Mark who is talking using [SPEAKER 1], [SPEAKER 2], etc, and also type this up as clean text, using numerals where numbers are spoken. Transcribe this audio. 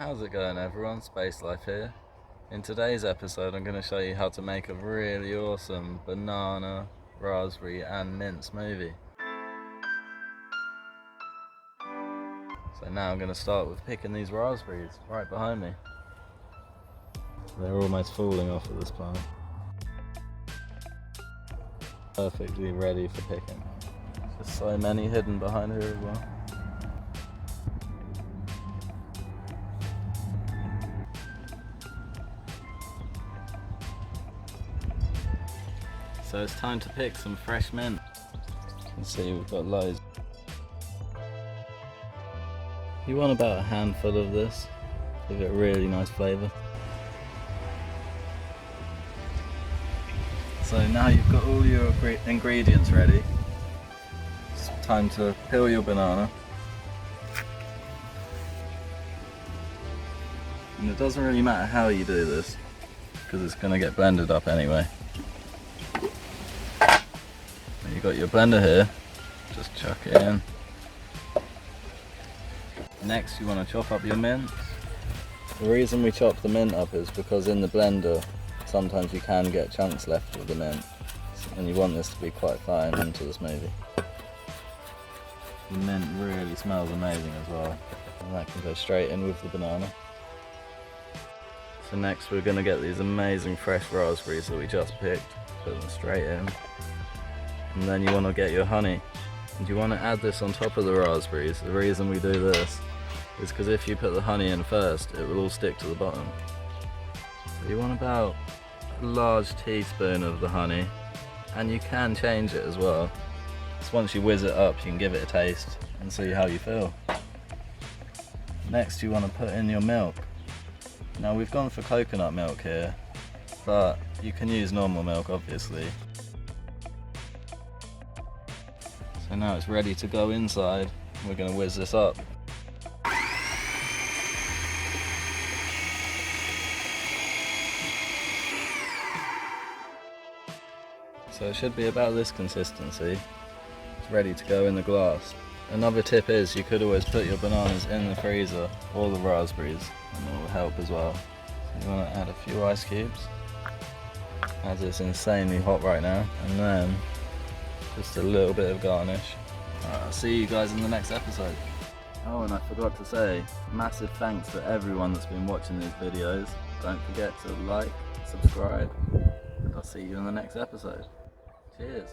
[SPEAKER 1] How's it going everyone? Space Life here. In today's episode I'm going to show you how to make a really awesome banana, raspberry and mint smoothie. So now I'm going to start with picking these raspberries right behind me. They're almost falling off at this point. Perfectly ready for picking. There's so many hidden behind here as well. So it's time to pick some fresh mint. You can see we've got loads. You want about a handful of this, give it a really nice flavour. So now you've got all your ingredients ready, it's time to peel your banana. And it doesn't really matter how you do this, because it's going to get blended up anyway. You've got your blender here, just chuck it in. Next you want to chop up your mint. The reason we chop the mint up is because in the blender sometimes you can get chunks left of the mint, and you want this to be quite fine into the smoothie. The mint really smells amazing as well, and that can go straight in with the banana. So next we're going to get these amazing fresh raspberries that we just picked, put them straight in. And then you want to get your honey, and you want to add this on top of the raspberries. The reason we do this is because if you put the honey in first, it will all stick to the bottom. So you want about a large teaspoon of the honey, and you can change it as well. So once you whiz it up, you can give it a taste and see how you feel. Next you want to put in your milk. Now we've gone for coconut milk here, but you can use normal milk obviously. So now it's ready to go inside. We're going to whiz this up. So it should be about this consistency. It's ready to go in the glass. Another tip is you could always put your bananas in the freezer, or the raspberries, and it will help as well. So you want to add a few ice cubes, as it's insanely hot right now, and then just a little bit of garnish. Alright, I'll see you guys in the next episode. Oh, and I forgot to say, massive thanks to everyone that's been watching these videos. Don't forget to like, subscribe, and I'll see you in the next episode. Cheers!